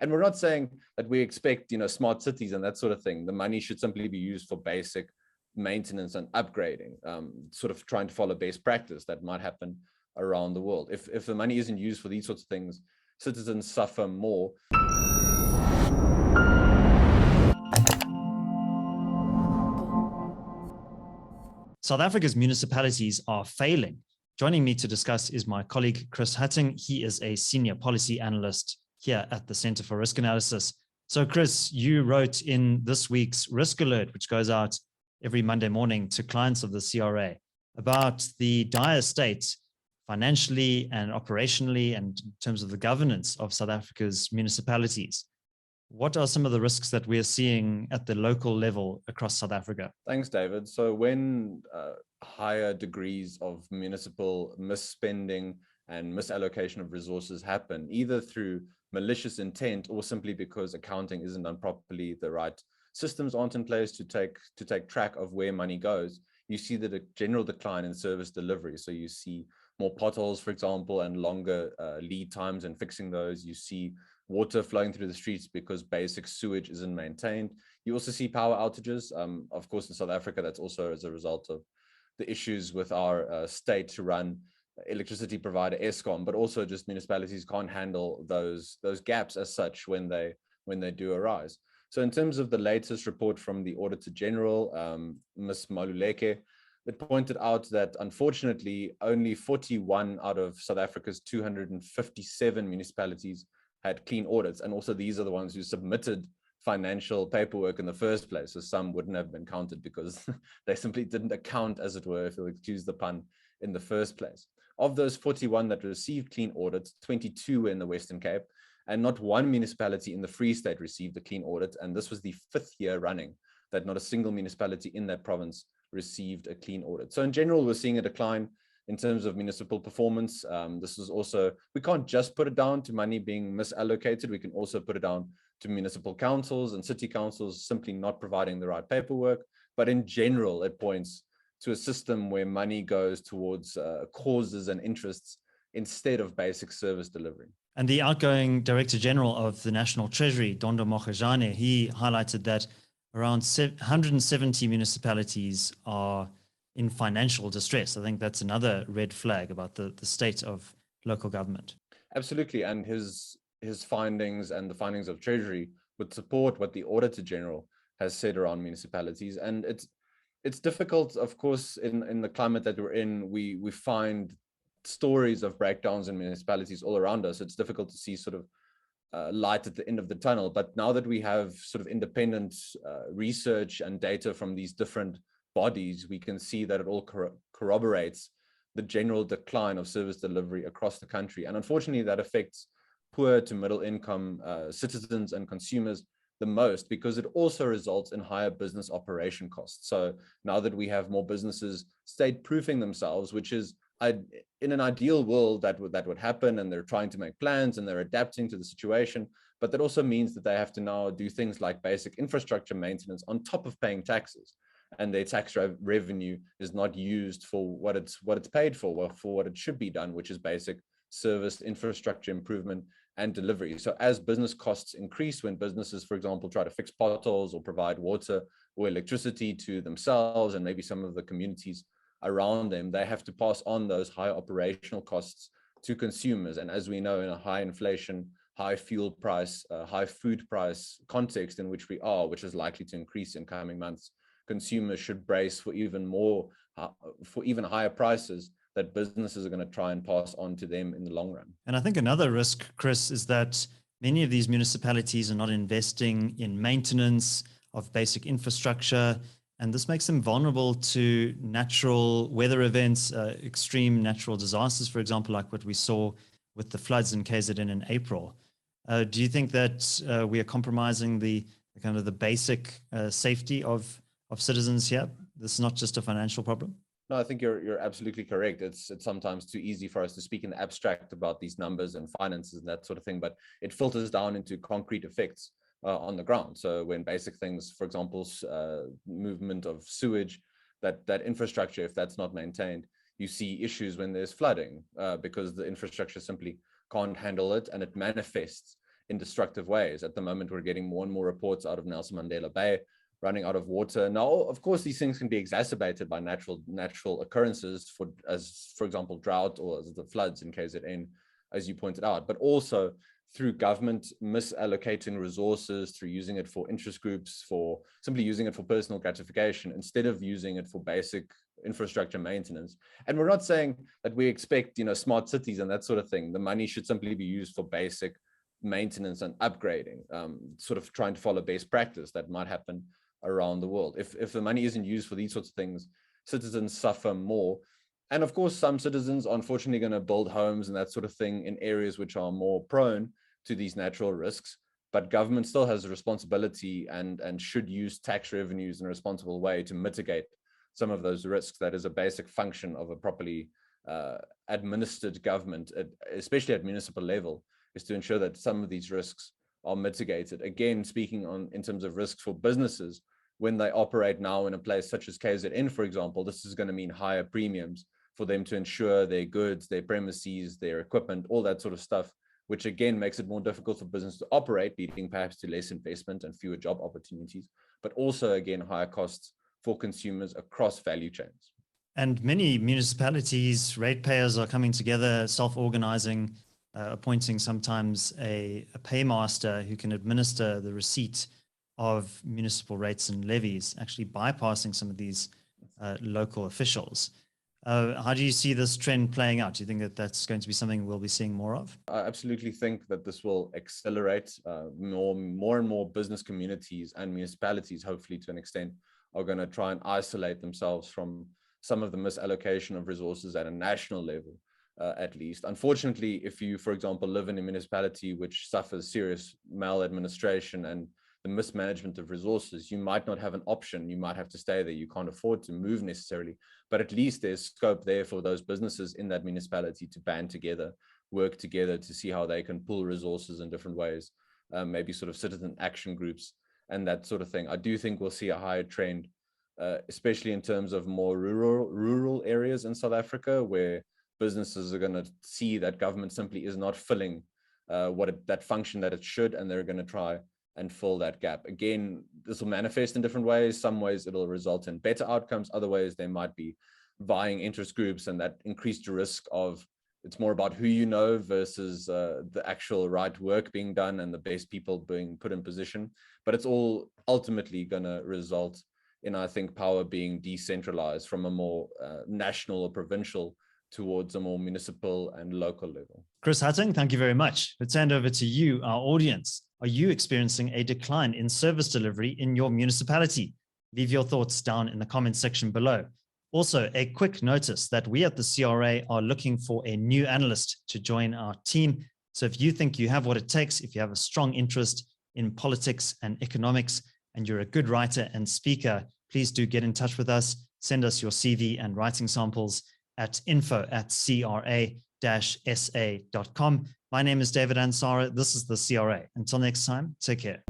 And we're not saying that we expect, smart cities and that sort of thing. The money should simply be used for basic maintenance and upgrading, sort of trying to follow best practice that might happen around the world. If the money isn't used for these sorts of things, citizens suffer more. South Africa's municipalities are failing. Joining me to discuss is my colleague, Chris Hattingh. He is a senior policy analyst here at the Center for Risk Analysis. So Chris, you wrote in this week's Risk Alert, which goes out every Monday morning to clients of the CRA, about the dire state financially and operationally and in terms of the governance of South Africa's municipalities. What are some of the risks that we're seeing at the local level across South Africa? Thanks, David. So when higher degrees of municipal misspending and misallocation of resources happen, either through malicious intent or simply because accounting isn't done properly, the right systems aren't in place to take track of where money goes, you see the general decline in service delivery. So you see more potholes, for example, and longer lead times in fixing those. You see water flowing through the streets because basic sewage isn't maintained. You also see power outages. Of course, in South Africa, that's also as a result of the issues with our state to run electricity provider Eskom, but also just municipalities can't handle those gaps as such when they do arise. So in terms of the latest report from the Auditor General, Ms. Maluleke, it pointed out that unfortunately only 41 out of South Africa's 257 municipalities had clean audits. And also these are the ones who submitted financial paperwork in the first place. So some wouldn't have been counted because they simply didn't account, as it were, if you'll excuse the pun, in the first place. Of those 41 that received clean audits, 22 were in the Western Cape, and not one municipality in the Free State received a clean audit. And this was the 5th year running that not a single municipality in that province received a clean audit. So in general, we're seeing a decline in terms of municipal performance. This is also, we can't just put it down to money being misallocated. We can also put it down to municipal councils and city councils simply not providing the right paperwork. But in general, it points to a system where money goes towards causes and interests instead of basic service delivery. And the outgoing Director General of the National Treasury, Dondo Mokgejane, he highlighted that around 170 municipalities are in financial distress. I think that's another red flag about the state of local government. Absolutely. And his findings and the findings of Treasury would support what the Auditor General has said around municipalities. And it's difficult, of course, in the climate that we're in. We find stories of breakdowns in municipalities all around us. It's difficult to see sort of light at the end of the tunnel. But now that we have sort of independent research and data from these different bodies, we can see that it all corroborates the general decline of service delivery across the country. And unfortunately, that affects poor to middle income citizens and consumers the most, because it also results in higher business operation costs. So now that we have more businesses state-proofing themselves, which is in an ideal world that would happen, and they're trying to make plans and they're adapting to the situation, but that also means that they have to now do things like basic infrastructure maintenance on top of paying taxes, and their tax revenue is not used for what it's paid for, well, for what it should be done, which is basic service infrastructure improvement and delivery. So as business costs increase, when businesses, for example, try to fix potholes or provide water or electricity to themselves and maybe some of the communities around them, they have to pass on those high operational costs to consumers. And as we know, in a high inflation, high fuel price, high food price context in which we are, which is likely to increase in coming months, consumers should brace for even higher prices that businesses are going to try and pass on to them in the long run. And I think another risk, Chris, is that many of these municipalities are not investing in maintenance of basic infrastructure, and this makes them vulnerable to natural weather events, extreme natural disasters, for example, like what we saw with the floods in KZN in April. Do you think that we are compromising the kind of the basic safety of citizens here? This is not just a financial problem. No, I think you're absolutely correct. It's sometimes too easy for us to speak in the abstract about these numbers and finances and that sort of thing, but it filters down into concrete effects on the ground. So when basic things, for example, movement of sewage, that infrastructure, if that's not maintained, you see issues when there's flooding because the infrastructure simply can't handle it, and it manifests in destructive ways. At the moment, we're getting more and more reports out of Nelson Mandela Bay running out of water. Now, of course, these things can be exacerbated by natural occurrences, for example, drought or the floods in KZN, as you pointed out, but also through government misallocating resources, through using it for interest groups, for simply using it for personal gratification instead of using it for basic infrastructure maintenance. And we're not saying that we expect, smart cities and that sort of thing. The money should simply be used for basic maintenance and upgrading, sort of trying to follow best practice that might happen around the world. If the money isn't used for these sorts of things, citizens suffer more. And of course, some citizens are unfortunately going to build homes and that sort of thing in areas which are more prone to these natural risks. But government still has a responsibility and should use tax revenues in a responsible way to mitigate some of those risks. That is a basic function of a properly administered government, especially at municipal level, is to ensure that some of these risks are mitigated. Again, speaking in terms of risks for businesses, when they operate now in a place such as KZN, for example, this is going to mean higher premiums for them to insure their goods, their premises, their equipment, all that sort of stuff, which again makes it more difficult for business to operate, leading perhaps to less investment and fewer job opportunities, but also again higher costs for consumers across value chains. And many municipalities, ratepayers are coming together, self-organizing, appointing sometimes a paymaster who can administer the receipt of municipal rates and levies, actually bypassing some of these local officials. How do you see this trend playing out? Do you think that that's going to be something we'll be seeing more of? I absolutely think that this will accelerate. More and more business communities and municipalities, hopefully to an extent, are going to try and isolate themselves from some of the misallocation of resources at a national level, at least. Unfortunately, if you, for example, live in a municipality which suffers serious maladministration and the mismanagement of resources, you might not have an option. You might have to stay there. You can't afford to move necessarily, but at least there's scope there for those businesses in that municipality to band together, work together to see how they can pool resources in different ways, maybe sort of citizen action groups and that sort of thing. I do think we'll see a higher trend, especially in terms of more rural areas in South Africa, where businesses are going to see that government simply is not filling that function that it should, and they're going to try and fill that gap. Again, this will manifest in different ways. Some ways it'll result in better outcomes. Other ways there might be vying interest groups, and that increased risk of it's more about who you know versus the actual right work being done and the best people being put in position. But it's all ultimately going to result in, I think, power being decentralized from a more national or provincial towards a more municipal and local level. Chris Hattingh, thank you very much. Let's hand over to you, our audience. Are you experiencing a decline in service delivery in your municipality? Leave your thoughts down in the comments section below. Also, a quick notice that we at the CRA are looking for a new analyst to join our team. So if you think you have what it takes, if you have a strong interest in politics and economics, and you're a good writer and speaker, please do get in touch with us. Send us your CV and writing samples at info@cra-sa.com. My name is David Ansara. This is the CRA. Until next time, take care.